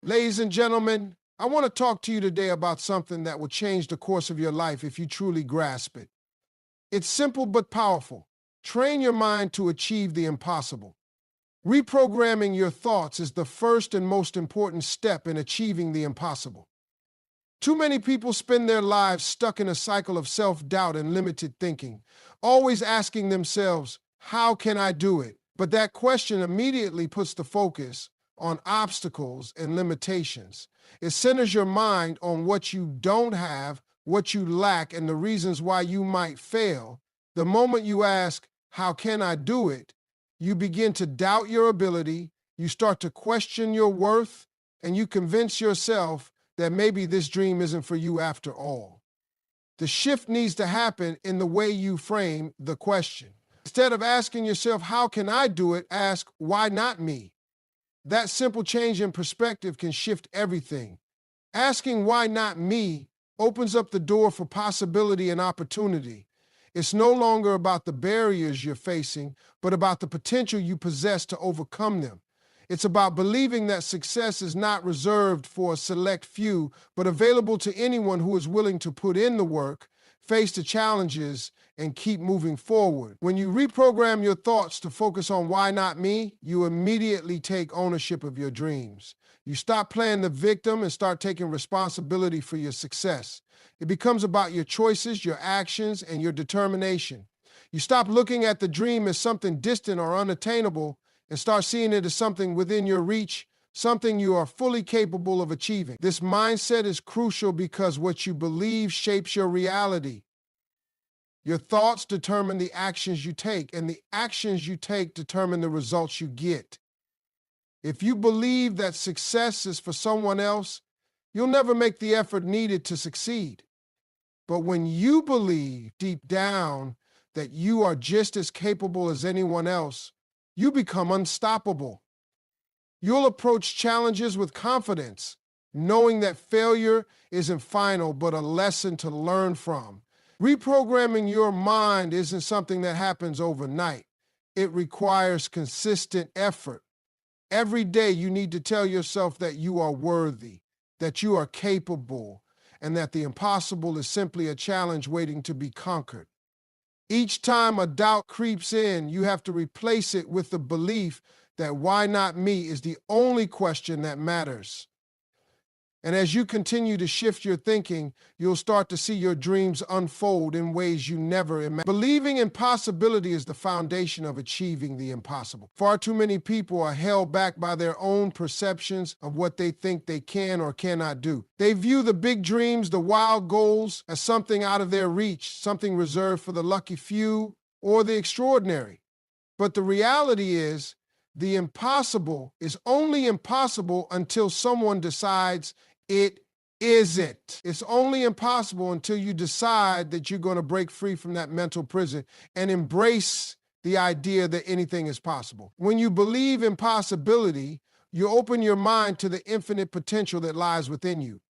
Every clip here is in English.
Ladies and gentlemen, I want to talk to you today about something that will change the course of your life if you truly grasp it. It's simple but powerful. Train your mind to achieve the impossible. Reprogramming your thoughts is the first and most important step in achieving the impossible. Too many people spend their lives stuck in a cycle of self-doubt and limited thinking, always asking themselves, how can I do it? But that question immediately puts the focus on obstacles and limitations. It centers your mind on what you don't have, what you lack, and the reasons why you might fail. The moment you ask, how can I do it? You begin to doubt your ability, you start to question your worth, and you convince yourself that maybe this dream isn't for you after all. The shift needs to happen in the way you frame the question. Instead of asking yourself, how can I do it? Ask, why not me? That simple change in perspective can shift everything. Asking why not me opens up the door for possibility and opportunity. It's no longer about the barriers you're facing, but about the potential you possess to overcome them. It's about believing that success is not reserved for a select few, but available to anyone who is willing to put in the work, face the challenges, and keep moving forward. When you reprogram your thoughts to focus on why not me, you immediately take ownership of your dreams. You stop playing the victim and start taking responsibility for your success. It becomes about your choices, your actions, and your determination. You stop looking at the dream as something distant or unattainable and start seeing it as something within your reach, something you are fully capable of achieving. This mindset is crucial because what you believe shapes your reality. Your thoughts determine the actions you take, and the actions you take determine the results you get. If you believe that success is for someone else, you'll never make the effort needed to succeed. But when you believe deep down that you are just as capable as anyone else, you become unstoppable. You'll approach challenges with confidence, knowing that failure isn't final but a lesson to learn from. Reprogramming your mind isn't something that happens overnight. It requires consistent effort. Every day you need to tell yourself that you are worthy, that you are capable, and that the impossible is simply a challenge waiting to be conquered. Each time a doubt creeps in, you have to replace it with the belief that why not me is the only question that matters. And as you continue to shift your thinking, you'll start to see your dreams unfold in ways you never imagined. Believing in possibility is the foundation of achieving the impossible. Far too many people are held back by their own perceptions of what they think they can or cannot do. They view the big dreams, the wild goals, as something out of their reach, something reserved for the lucky few or the extraordinary. But the reality is, the impossible is only impossible until someone decides it isn't. It's only impossible until you decide that you're going to break free from that mental prison and embrace the idea that anything is possible. When you believe in possibility, you open your mind to the infinite potential that lies within you.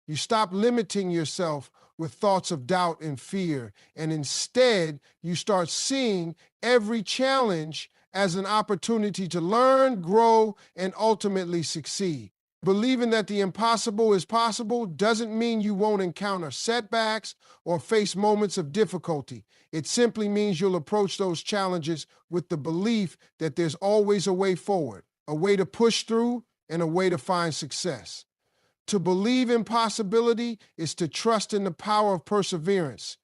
You stop limiting yourself with thoughts of doubt and fear, and instead you start seeing every challenge as an opportunity to learn, grow, and ultimately succeed. Believing that the impossible is possible doesn't mean you won't encounter setbacks or face moments of difficulty. It simply means you'll approach those challenges with the belief that there's always a way forward, a way to push through, and a way to find success. To believe in possibility is to trust in the power of perseverance.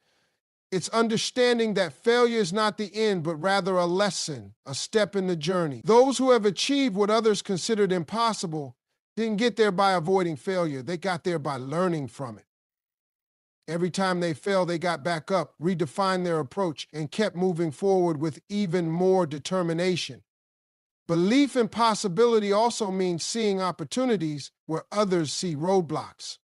It's understanding that failure is not the end, but rather a lesson, a step in the journey. Those who have achieved what others considered impossible didn't get there by avoiding failure. They got there by learning from it. Every time they fell, they got back up, redefined their approach, and kept moving forward with even more determination. Belief in possibility also means seeing opportunities where others see roadblocks.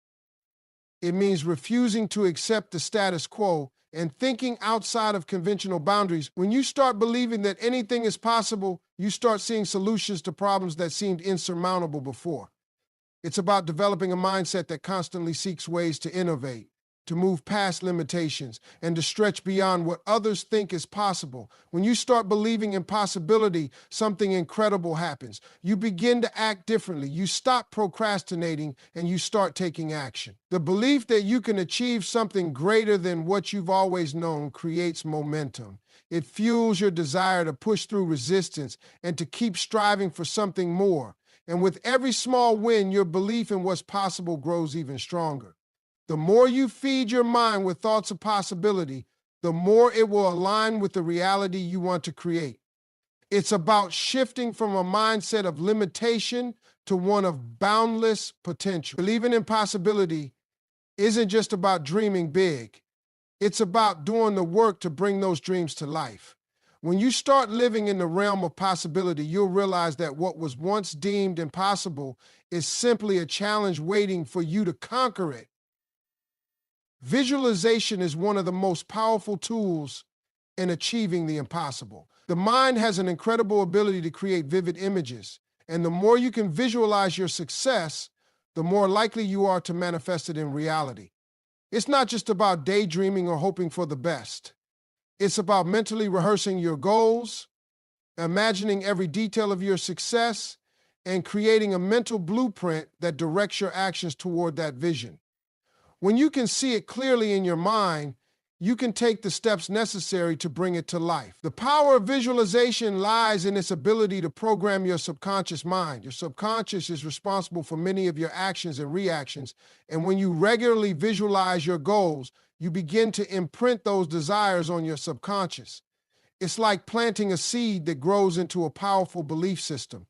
It means refusing to accept the status quo and thinking outside of conventional boundaries. When you start believing that anything is possible, you start seeing solutions to problems that seemed insurmountable before. It's about developing a mindset that constantly seeks ways to innovate, to move past limitations, and to stretch beyond what others think is possible. When you start believing in possibility, something incredible happens. You begin to act differently. You stop procrastinating and you start taking action. The belief that you can achieve something greater than what you've always known creates momentum. It fuels your desire to push through resistance and to keep striving for something more. And with every small win, your belief in what's possible grows even stronger. The more you feed your mind with thoughts of possibility, the more it will align with the reality you want to create. It's about shifting from a mindset of limitation to one of boundless potential. Believing in possibility isn't just about dreaming big. It's about doing the work to bring those dreams to life. When you start living in the realm of possibility, you'll realize that what was once deemed impossible is simply a challenge waiting for you to conquer it. Visualization is one of the most powerful tools in achieving the impossible. The mind has an incredible ability to create vivid images, and the more you can visualize your success, the more likely you are to manifest it in reality. It's not just about daydreaming or hoping for the best. It's about mentally rehearsing your goals, imagining every detail of your success, and creating a mental blueprint that directs your actions toward that vision. When you can see it clearly in your mind, you can take the steps necessary to bring it to life. The power of visualization lies in its ability to program your subconscious mind. Your subconscious is responsible for many of your actions and reactions, and when you regularly visualize your goals, you begin to imprint those desires on your subconscious. It's like planting a seed that grows into a powerful belief system.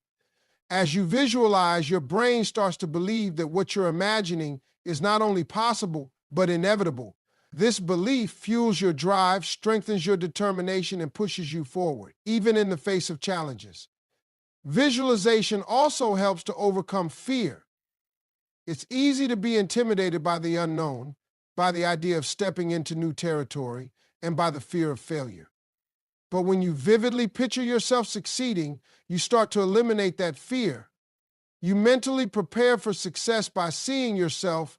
As you visualize, your brain starts to believe that what you're imagining is not only possible, but inevitable. This belief fuels your drive, strengthens your determination, and pushes you forward, even in the face of challenges. Visualization also helps to overcome fear. It's easy to be intimidated by the unknown, by the idea of stepping into new territory, and by the fear of failure. But when you vividly picture yourself succeeding, you start to eliminate that fear. You mentally prepare for success by seeing yourself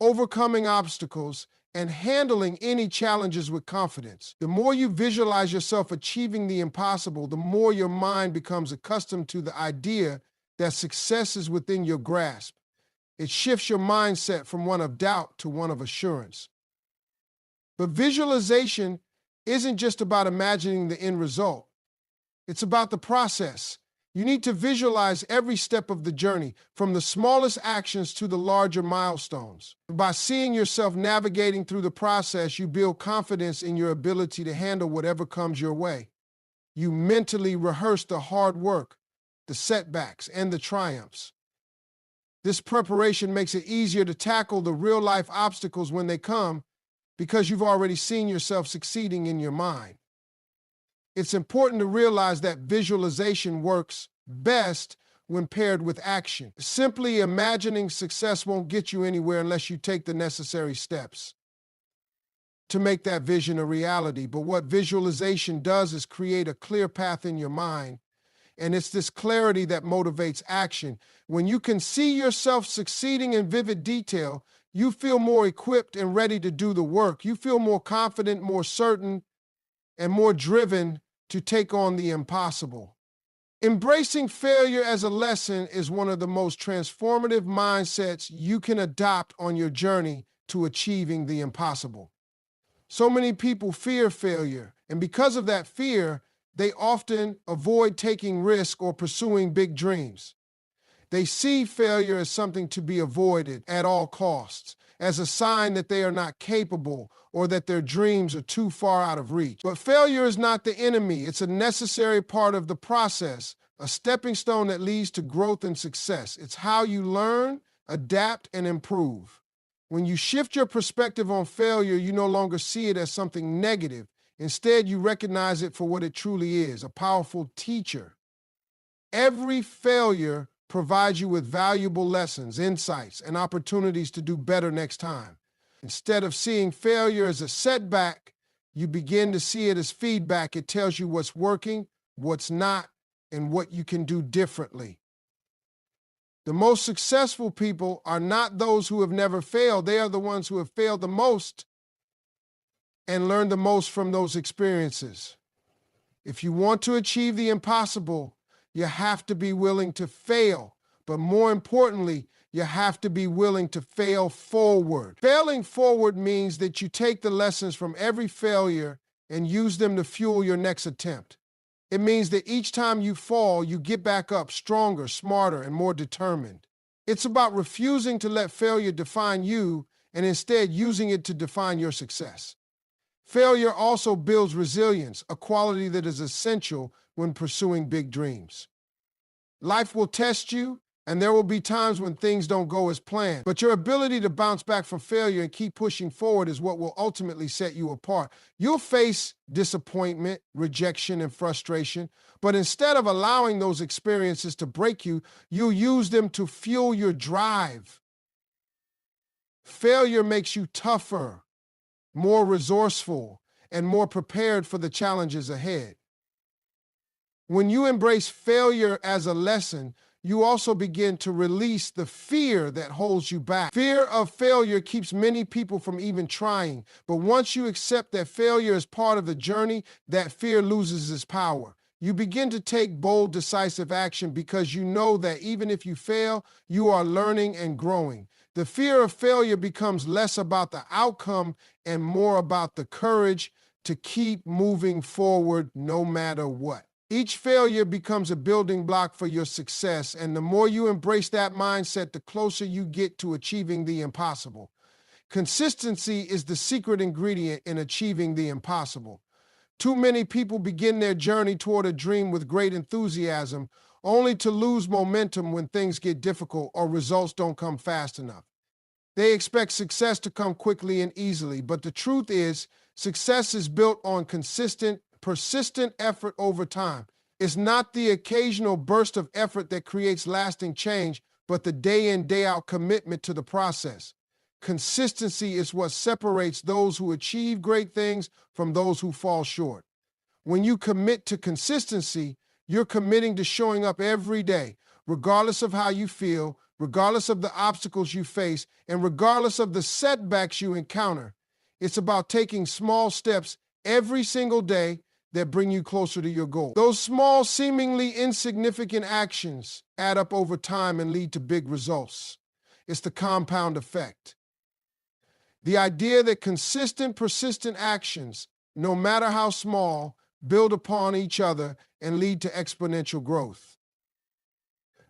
overcoming obstacles and handling any challenges with confidence. The more you visualize yourself achieving the impossible, the more your mind becomes accustomed to the idea that success is within your grasp. It shifts your mindset from one of doubt to one of assurance. But visualization isn't just about imagining the end result. It's about the process. You need to visualize every step of the journey, from the smallest actions to the larger milestones. By seeing yourself navigating through the process, you build confidence in your ability to handle whatever comes your way. You mentally rehearse the hard work, the setbacks, and the triumphs. This preparation makes it easier to tackle the real-life obstacles when they come, because you've already seen yourself succeeding in your mind. It's important to realize that visualization works best when paired with action. Simply imagining success won't get you anywhere unless you take the necessary steps to make that vision a reality. But what visualization does is create a clear path in your mind, and it's this clarity that motivates action. When you can see yourself succeeding in vivid detail, you feel more equipped and ready to do the work. You feel more confident, more certain, and more driven to take on the impossible. Embracing failure as a lesson is one of the most transformative mindsets you can adopt on your journey to achieving the impossible. So many people fear failure, and because of that fear, they often avoid taking risks or pursuing big dreams. They see failure as something to be avoided at all costs, as a sign that they are not capable or that their dreams are too far out of reach. But failure is not the enemy. It's a necessary part of the process, a stepping stone that leads to growth and success. It's how you learn, adapt, and improve. When you shift your perspective on failure, you no longer see it as something negative. Instead, you recognize it for what it truly is, a powerful teacher. Every failure provides you with valuable lessons, insights, and opportunities to do better next time. Instead of seeing failure as a setback, you begin to see it as feedback. It tells you what's working, what's not, and what you can do differently. The most successful people are not those who have never failed. They are the ones who have failed the most and learned the most from those experiences. If you want to achieve the impossible, you have to be willing to fail. But more importantly, you have to be willing to fail forward. Failing forward means that you take the lessons from every failure and use them to fuel your next attempt. It means that each time you fall, you get back up stronger, smarter, and more determined. It's about refusing to let failure define you and instead using it to define your success. Failure also builds resilience, a quality that is essential when pursuing big dreams. Life will test you, and there will be times when things don't go as planned. But your ability to bounce back from failure and keep pushing forward is what will ultimately set you apart. You'll face disappointment, rejection, and frustration, but instead of allowing those experiences to break you, you'll use them to fuel your drive. Failure makes you tougher, more resourceful, and more prepared for the challenges ahead. When you embrace failure as a lesson, you also begin to release the fear that holds you back. Fear of failure keeps many people from even trying, but once you accept that failure is part of the journey, that fear loses its power. You begin to take bold, decisive action because you know that even if you fail, you are learning and growing. The fear of failure becomes less about the outcome and more about the courage to keep moving forward no matter what. Each failure becomes a building block for your success, and the more you embrace that mindset, the closer you get to achieving the impossible. Consistency is the secret ingredient in achieving the impossible. Too many people begin their journey toward a dream with great enthusiasm, only to lose momentum when things get difficult or results don't come fast enough. They expect success to come quickly and easily, but the truth is, success is built on consistent, persistent effort over time. It's not the occasional burst of effort that creates lasting change, but the day in, day out commitment to the process. Consistency is what separates those who achieve great things from those who fall short. When you commit to consistency, you're committing to showing up every day, regardless of how you feel, regardless of the obstacles you face, and regardless of the setbacks you encounter. It's about taking small steps every single day that bring you closer to your goal. Those small, seemingly insignificant actions add up over time and lead to big results. It's the compound effect. The idea that consistent, persistent actions, no matter how small, build upon each other and lead to exponential growth.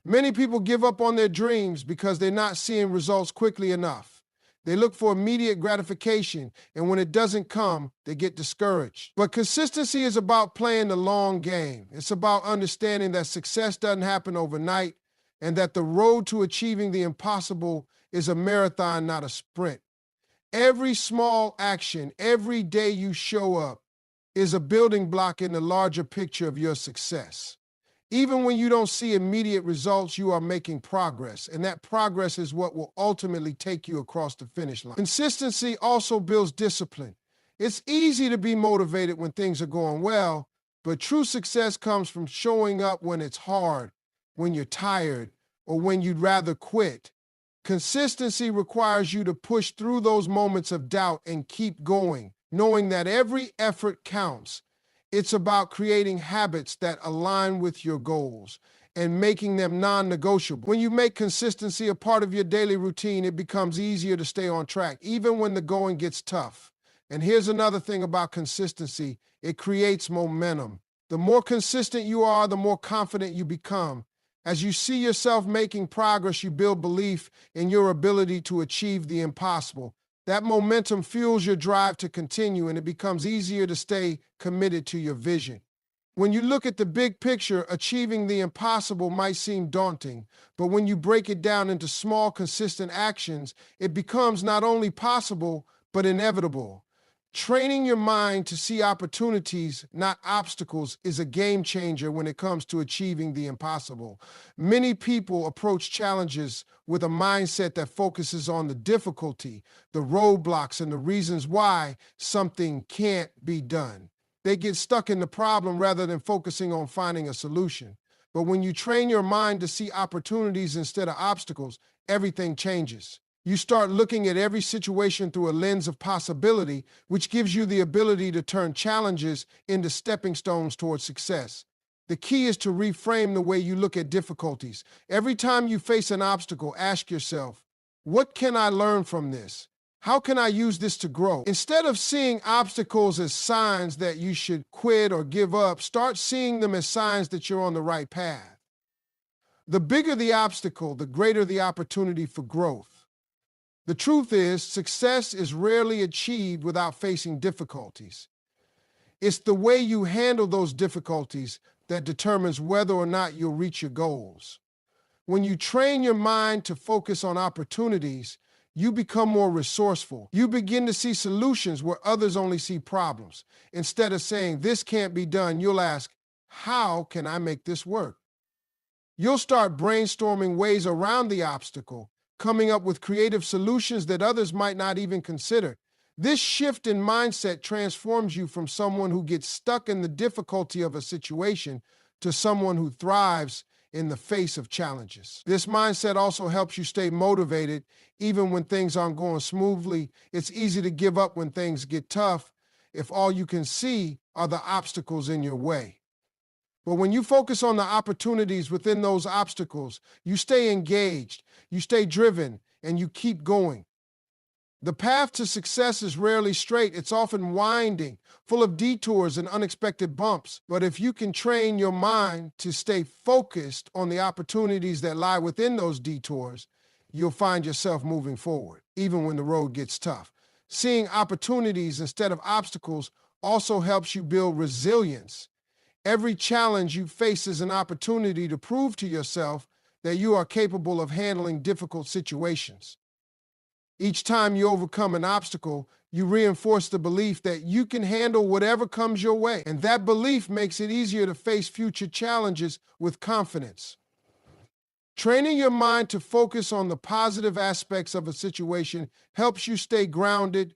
Many people give up on their dreams because they're not seeing results quickly enough. They look for immediate gratification, and when it doesn't come, they get discouraged. But consistency is about playing the long game. It's about understanding that success doesn't happen overnight and that the road to achieving the impossible is a marathon, not a sprint. Every small action, every day you show up, is a building block in the larger picture of your success. Even when you don't see immediate results, you are making progress, and that progress is what will ultimately take you across the finish line. Consistency also builds discipline. It's easy to be motivated when things are going well, but true success comes from showing up when it's hard, when you're tired, or when you'd rather quit. Consistency requires you to push through those moments of doubt and keep going, knowing that every effort counts. It's about creating habits that align with your goals and making them non-negotiable. When you make consistency a part of your daily routine, it becomes easier to stay on track, even when the going gets tough. And here's another thing about consistency. It creates momentum. The more consistent you are, the more confident you become. As you see yourself making progress, you build belief in your ability to achieve the impossible. That momentum fuels your drive to continue, and it becomes easier to stay committed to your vision. When you look at the big picture, achieving the impossible might seem daunting, but when you break it down into small, consistent actions, it becomes not only possible, but inevitable. Training your mind to see opportunities, not obstacles, is a game changer when it comes to achieving the impossible. Many people approach challenges with a mindset that focuses on the difficulty, the roadblocks, and the reasons why something can't be done. They get stuck in the problem rather than focusing on finding a solution. But when you train your mind to see opportunities instead of obstacles, everything changes. You start looking at every situation through a lens of possibility, which gives you the ability to turn challenges into stepping stones towards success. The key is to reframe the way you look at difficulties. Every time you face an obstacle, ask yourself, what can I learn from this? How can I use this to grow? Instead of seeing obstacles as signs that you should quit or give up, start seeing them as signs that you're on the right path. The bigger the obstacle, the greater the opportunity for growth. The truth is, success is rarely achieved without facing difficulties. It's the way you handle those difficulties that determines whether or not you'll reach your goals. When you train your mind to focus on opportunities, you become more resourceful. You begin to see solutions where others only see problems. Instead of saying, this can't be done, you'll ask, how can I make this work? You'll start brainstorming ways around the obstacle, coming up with creative solutions that others might not even consider. This shift in mindset transforms you from someone who gets stuck in the difficulty of a situation to someone who thrives in the face of challenges. This mindset also helps you stay motivated even when things aren't going smoothly. It's easy to give up when things get tough if all you can see are the obstacles in your way. But when you focus on the opportunities within those obstacles, you stay engaged, you stay driven, and you keep going. The path to success is rarely straight. It's often winding, full of detours and unexpected bumps. But if you can train your mind to stay focused on the opportunities that lie within those detours, you'll find yourself moving forward, even when the road gets tough. Seeing opportunities instead of obstacles also helps you build resilience. Every challenge you face is an opportunity to prove to yourself that you are capable of handling difficult situations. Each time you overcome an obstacle, you reinforce the belief that you can handle whatever comes your way, and that belief makes it easier to face future challenges with confidence. Training your mind to focus on the positive aspects of a situation helps you stay grounded,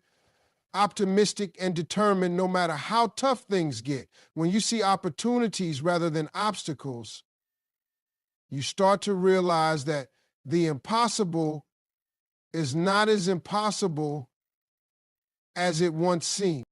optimistic, and determined no matter how tough things get. When you see opportunities rather than obstacles, you start to realize that the impossible is not as impossible as it once seemed.